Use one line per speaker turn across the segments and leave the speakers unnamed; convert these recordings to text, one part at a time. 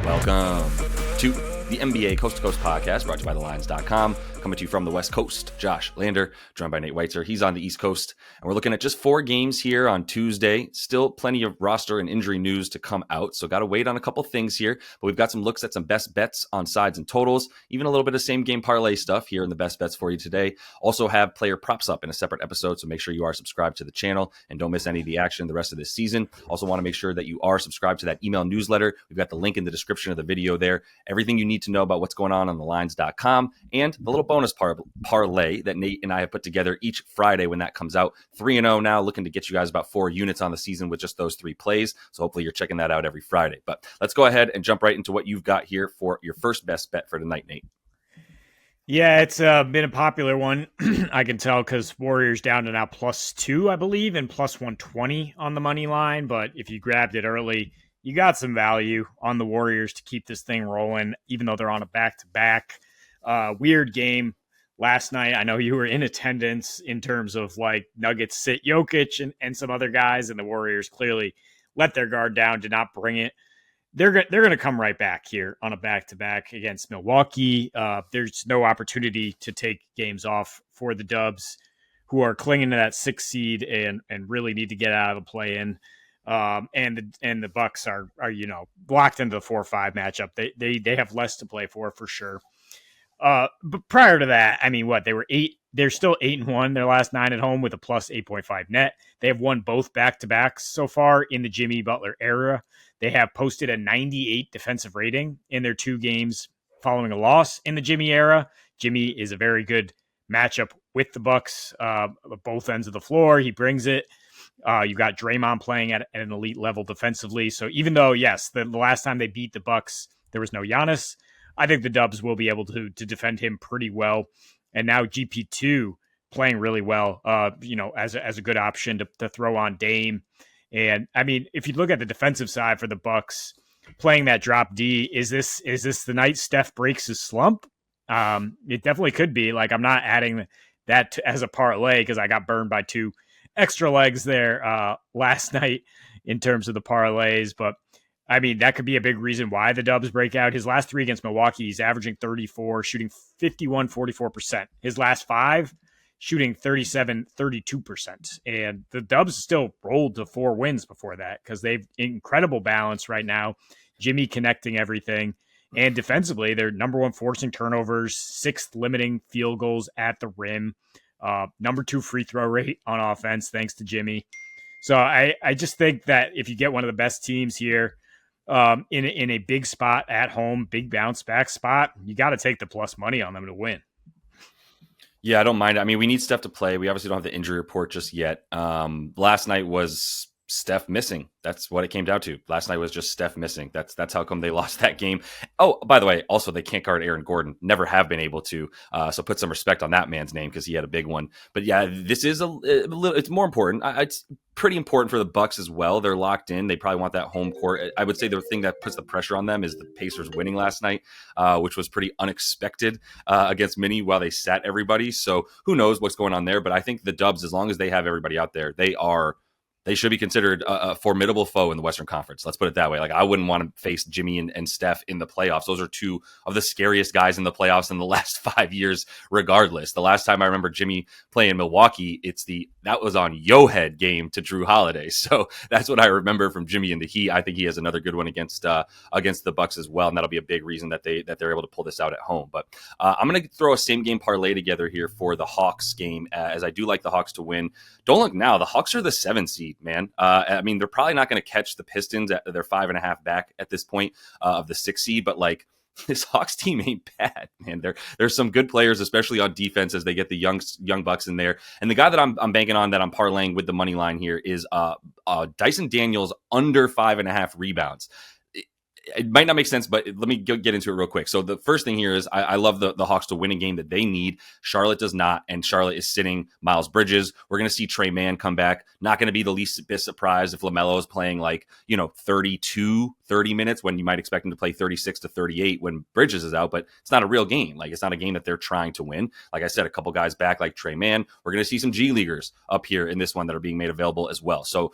Welcome to the NBA Coast to Coast podcast brought to you by thelines.com. Coming to you from the West Coast, Josh Lander, joined by Nate Weitzer. He's on the East Coast, and we're looking at just 4 games here on Tuesday. Still plenty of roster and injury news to come out, so got to wait on a couple things here. But we've got some looks at some best bets on sides and totals, even a little bit of same game parlay stuff here in the best bets for you today. Also have player props up in a separate episode, so make sure you are subscribed to the channel and don't miss any of the action the rest of this season. Also want to make sure that you are subscribed to that email newsletter. We've got the link in the description of the video there. Everything you need to know about what's going on thelines.com, and the little bonus parlay that Nate and I have put together each Friday when that comes out. 3-0 now, looking to get you guys about 4 units on the season with just those 3 plays. So hopefully you're checking that out every Friday. But let's go ahead and jump right into what you've got here for your first best bet for tonight, Nate.
Yeah, it's been a popular one. I can tell because Warriors down to now +2, I believe, and +120 on the money line. But if you grabbed it early, you got some value on the Warriors to keep this thing rolling, even though they're on a back-to-back. Weird game last night. I know you were in attendance in terms of like Nuggets sit Jokic and some other guys, and the Warriors clearly let their guard down, did not bring it. They're going to come right back here on a back-to-back against Milwaukee. There's no opportunity to take games off for the Dubs, who are clinging to that 6th seed and really need to get out of the play-in. And the Bucks are blocked into the 4-5 matchup. They have less to play for sure. But prior to that, I mean, they're still 8-1 their last 9 at home with a +8.5 net. They have won both back-to-backs so far in the Jimmy Butler era. They have posted a 98 defensive rating in their 2 games following a loss in the Jimmy era. Jimmy is a very good matchup with the Bucks, both ends of the floor. He brings it. You've got Draymond playing at an elite level defensively. So even though, yes, the last time they beat the Bucks, there was no Giannis, I think the Dubs will be able to defend him pretty well. And now GP2 playing really well, as a good option to throw on Dame. And I mean, if you look at the defensive side for the Bucks playing that drop D, is this the night Steph breaks his slump? It definitely could be. Like, I'm not adding that as a parlay because I got burned by 2 extra legs there last night in terms of the parlays. But I mean, that could be a big reason why the Dubs break out. His last 3 against Milwaukee, he's averaging 34, shooting 44%. His last 5, shooting 32%. And the Dubs still rolled to 4 wins before that because they've incredible balance right now. Jimmy connecting everything. And defensively, they're number 1 forcing turnovers, 6th limiting field goals at the rim, number 2 free throw rate on offense, thanks to Jimmy. So I just think that if you get one of the best teams here, in a big spot at home, big bounce back spot, you got to take the plus money on them to win.
Yeah, I don't mind. I mean, we need Steph to play. We obviously don't have the injury report just yet. Last night was Steph missing. That's what it came down to. Last night was just Steph missing. That's how come they lost that game. Oh, by the way, also they can't guard Aaron Gordon. Never have been able to. So put some respect on that man's name because he had a big one. But yeah, this is a little. It's more important. It's pretty important for the Bucks as well. They're locked in. They probably want that home court. I would say the thing that puts the pressure on them is the Pacers winning last night, which was pretty unexpected against Minnie while they sat everybody. So who knows what's going on there? But I think the Dubs, as long as they have everybody out there, they should be considered a formidable foe in the Western Conference. Let's put it that way. Like, I wouldn't want to face Jimmy and Steph in the playoffs. Those are 2 of the scariest guys in the playoffs in the last 5 years, regardless. The last time I remember Jimmy playing Milwaukee, that was on Yo Head game to Drew Holiday. So that's what I remember from Jimmy and the Heat. I think he has another good one against the Bucks as well, and that'll be a big reason that they're able to pull this out at home. But I'm going to throw a same game parlay together here for the Hawks game, as I do like the Hawks to win. Don't look now. The Hawks are the 7 seed, man. I mean, they're probably not going to catch the Pistons at their 5.5 back at this point of the 6 seed, but like, this Hawks team ain't bad, man. There's some good players, especially on defense, as they get the young Bucks in there. And the guy that I'm banking on, that I'm parlaying with the money line here, is Dyson Daniels under 5.5 rebounds. It might not make sense, but let me get into it real quick. So the first thing here is I love the Hawks to win a game that they need. Charlotte does not, and Charlotte is sitting Miles Bridges. We're going to see Trey Mann come back. Not going to be the least bit surprised if LaMelo is playing 30 minutes when you might expect him to play 36 to 38 when Bridges is out, but it's not a real game. Like, it's not a game that they're trying to win. Like I said, a couple guys back like Trey Mann. We're going to see some G Leaguers up here in this one that are being made available as well. So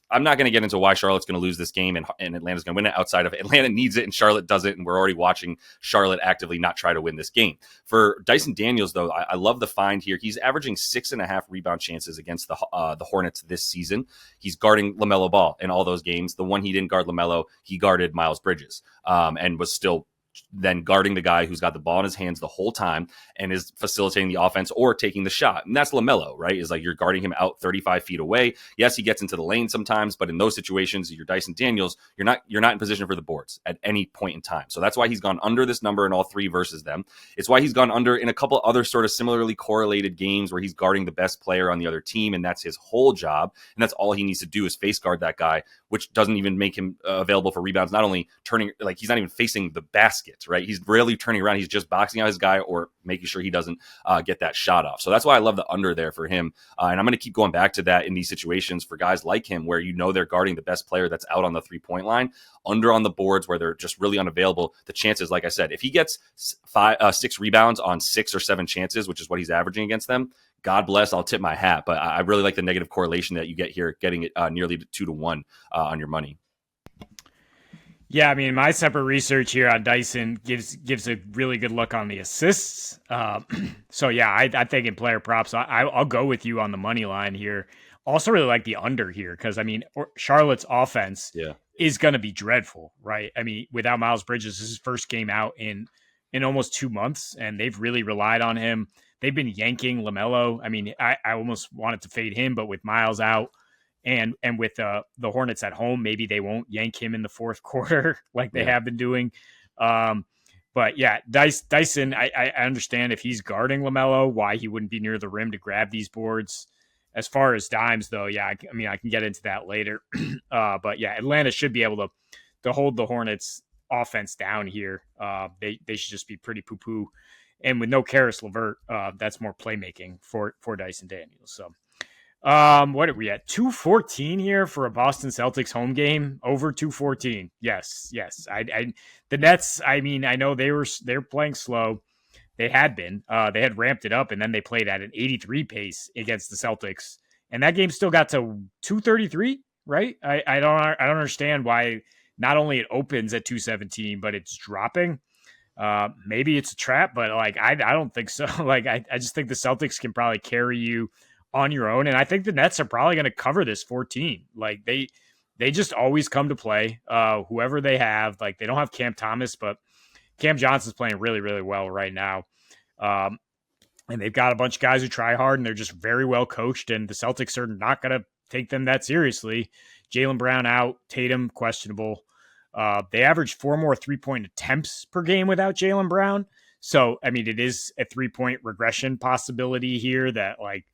I'm not going to get into why Charlotte's going to lose this game and Atlanta's going to win it outside of Atlanta Atlanta needs it and Charlotte doesn't, and we're already watching Charlotte actively not try to win this game. For Dyson Daniels, though, I love the find here. He's averaging 6.5 rebound chances against the Hornets this season. He's guarding LaMelo Ball in all those games. The one he didn't guard LaMelo, he guarded Miles Bridges, and was still then guarding the guy who's got the ball in his hands the whole time and is facilitating the offense or taking the shot. And that's LaMelo, right? Is like you're guarding him out 35 feet away. Yes, he gets into the lane sometimes, but in those situations, you're Dyson Daniels, you're not in position for the boards at any point in time. So that's why he's gone under this number in all three versus them. It's why he's gone under in a couple other sort of similarly correlated games where he's guarding the best player on the other team, and that's his whole job. And that's all he needs to do is face guard that guy, which doesn't even make him available for rebounds. Not only turning, like he's not even facing the basket, right? He's rarely turning around. He's just boxing out his guy or making sure he doesn't get that shot off. So that's why I love the under there for him. And I'm going to keep going back to that in these situations for guys like him where they're guarding the best player that's out on the 3-point line, under on the boards where they're just really unavailable. The chances, like I said, if he gets 6 rebounds on 6 or 7 chances, which is what he's averaging against them, God bless, I'll tip my hat. But I really like the negative correlation that you get here, getting it nearly 2-1 on your money.
Yeah, I mean, my separate research here on Dyson gives a really good look on the assists. So yeah, I think in player props, I'll go with you on the money line here. Also, really like the under here because I mean, Charlotte's offense is going to be dreadful, right? I mean, without Miles Bridges, this is his first game out in almost 2 months, and they've really relied on him. They've been yanking LaMelo. I mean, I almost wanted to fade him, but with Miles out. And with the Hornets at home, maybe they won't yank him in the fourth quarter like they have been doing. But yeah, Dyson, I understand if he's guarding LaMelo, why he wouldn't be near the rim to grab these boards. As far as dimes, though, yeah, I mean, I can get into that later. But yeah, Atlanta should be able to hold the Hornets offense down here. They should just be pretty poo-poo. And with no Karis LeVert, that's more playmaking for Dyson Daniels. So. What are we at? 214 here for a Boston Celtics home game, over 214. Yes. The Nets, I mean, I know they're playing slow. They had been, they had ramped it up and then they played at an 83 pace against the Celtics. And that game still got to 233, right? I don't understand why not only it opens at 217, but it's dropping. Maybe it's a trap, but like, I don't think so. Like, I just think the Celtics can probably carry you on your own. And I think the Nets are probably going to cover this 14. Like they just always come to play, whoever they have. Like they don't have Cam Thomas, but Cam Johnson's playing really, really well right now. And they've got a bunch of guys who try hard and they're just very well coached. And the Celtics are not going to take them that seriously. Jaylen Brown out, Tatum questionable. They average 4 more 3-point attempts per game without Jaylen Brown. So, I mean, it is a 3-point regression possibility here that like,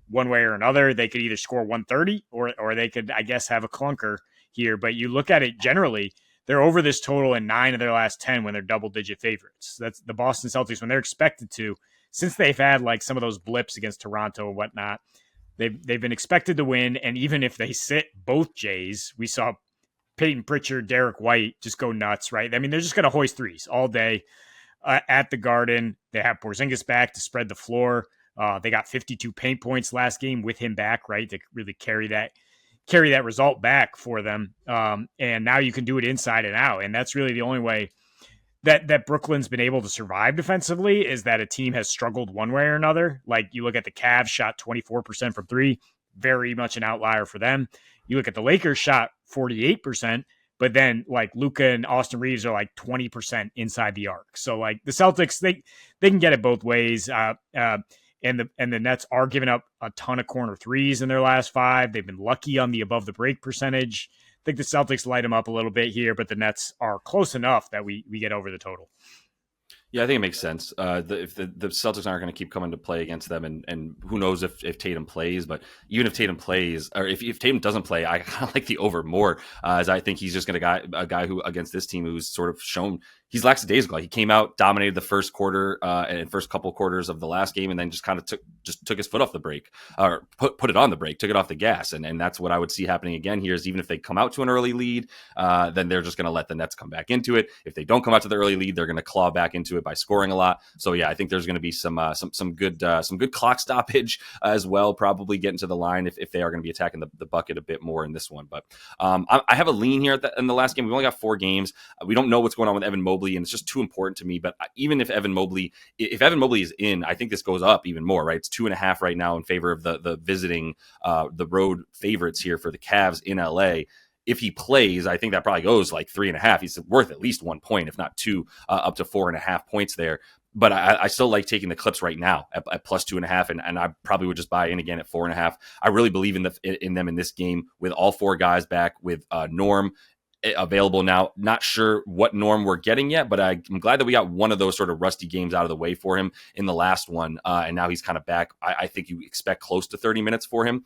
one way or another, they could either score 130 or they could, I guess, have a clunker here. But you look at it generally, they're over this total in 9 of their last 10 when they're double-digit favorites. That's the Boston Celtics when they're expected to, since they've had like some of those blips against Toronto and whatnot. They've been expected to win, and even if they sit both Jays, we saw Peyton Pritchard, Derek White just go nuts, right? I mean, they're just going to hoist threes all day at the Garden. They have Porzingis back to spread the floor. They got 52 paint points last game with him back, right, to really carry that result back for them. And now you can do it inside and out. And that's really the only way that Brooklyn's been able to survive defensively is that a team has struggled one way or another. Like you look at the Cavs shot 24% from 3, very much an outlier for them. You look at the Lakers shot 48%, but then like Luka and Austin Reeves are like 20% inside the arc. So like the Celtics, they can get it both ways. And the Nets are giving up a ton of corner threes in their last 5. They've been lucky on the above the break percentage. I think the Celtics light them up a little bit here, but the Nets are close enough that we get over the total.
Yeah, I think it makes sense. If the Celtics aren't going to keep coming to play against them, and who knows if Tatum plays, but even if Tatum plays, or if Tatum doesn't play, I kind of like the over more, as I think he's just going to a guy who against this team who's sort of shown he's lackadaisical. He came out, dominated the first quarter and first couple quarters of the last game, and then just kind of took his foot off the brake, or put it on the brake, took it off the gas, and that's what I would see happening again here. Is even if they come out to an early lead, then they're just going to let the Nets come back into it. If they don't come out to the early lead, they're going to claw back into it by scoring a lot. So yeah, I think there's going to be some good clock stoppage as well. Probably getting to the line if they are going to be attacking the bucket a bit more in this one. But I have a lean here in the last game. We've only got 4 games. We don't know what's going on with Evan Mobley, and it's just too important to me. But even if Evan Mobley is in, I think this goes up even more. Right, it's 2.5 right now in favor of the visiting the road favorites here for the Cavs in LA. If he plays, I think that probably goes like 3.5. He's worth at least 1 point, if not 2, up to 4.5 points there. But I still like taking the Clips right now at plus 2.5, and I probably would just buy in again at 4.5. I really believe in them in this game with all 4 guys back, with Norm available now. Not sure what Norm we're getting yet, but I'm glad that we got one of those sort of rusty games out of the way for him in the last one, and now he's kind of back. I think you expect close to 30 minutes for him.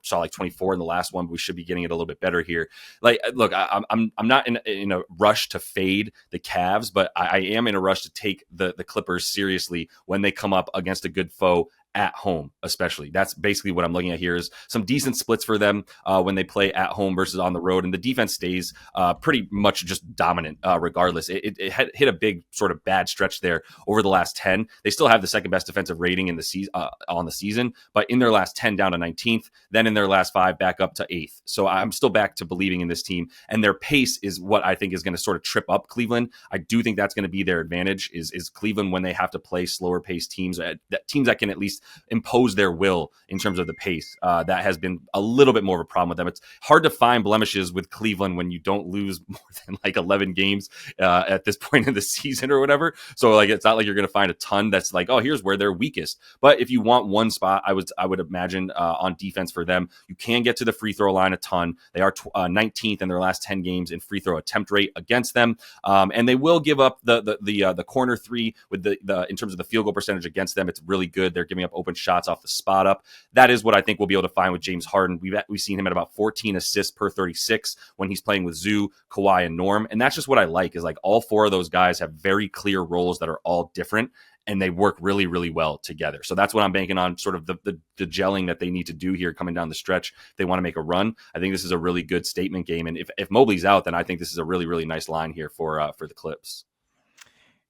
Saw like 24 in the last one, but we should be getting it a little bit better here. Like, look, I'm not in a rush to fade the Cavs, but I am in a rush to take the Clippers seriously when they come up against a good foe at home, especially. That's basically what I'm looking at here, is some decent splits for them when they play at home versus on the road. And the defense stays pretty much just dominant regardless. It hit a big sort of bad stretch there over the last 10. They still have the second best defensive rating in the on the season, but in their last 10 down to 19th, then in their last 5 back up to 8th. So I'm still back to believing in this team, and their pace is what I think is going to sort of trip up Cleveland. I do think that's going to be their advantage, is Cleveland when they have to play slower paced teams, teams that can at least impose their will in terms of the pace. That has been a little bit more of a problem with them. It's hard to find blemishes with Cleveland when you don't lose more than like 11 games at this point in the season or whatever. So like, it's not like you're going to find a ton that's like, oh, here's where they're weakest. But if you want one spot, I would imagine on defense for them, you can get to the free throw line a ton. They are 19th in their last 10 games in free throw attempt rate against them, and they will give up the corner 3 with the in terms of the field goal percentage against them. It's really good. They're giving up open shots off the spot up. That is what I think we'll be able to find with James Harden. We've seen him at about 14 assists per 36 when he's playing with Zoo, Kawhi, and Norm. And that's just what I like, is like all 4 of those guys have very clear roles that are all different, and they work really, really well together. So that's what I'm banking on, sort of the gelling that they need to do here coming down the stretch if they want to make a run. I think this is a really good statement game. And if Mobley's out, then I think this is a really, really nice line here for the Clips.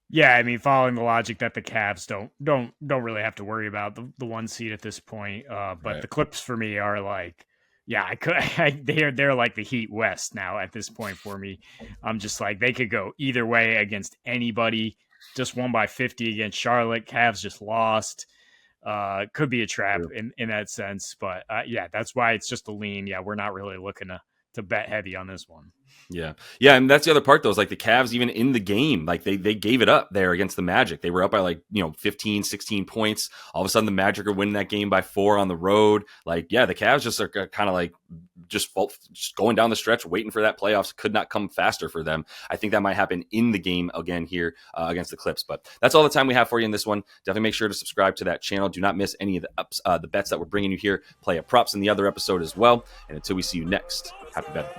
Yeah, I mean, following the logic that the Cavs don't really have to worry about the 1 seed at this point, but right. The Clips for me are like, yeah, they're like the Heat West now at this point for me. I'm just like, they could go either way against anybody. Just won by 50 against Charlotte. Cavs just lost. Could be a trap in that sense, but yeah, that's why it's just a lean. Yeah, we're not really looking to bet heavy on this one.
Yeah. And that's the other part, though, is like the Cavs, even in the game, like they gave it up there against the Magic. They were up by 15, 16 points. All of a sudden the Magic are winning that game by 4 on the road. Like, yeah, the Cavs just are kind of like just going down the stretch, waiting for that playoffs. Could not come faster for them. I think that might happen in the game again here against the Clips. But that's all the time we have for you in this one. Definitely make sure to subscribe to that channel. Do not miss any of the bets that we're bringing you here. Play a props in the other episode as well. And until we see you next, happy betting.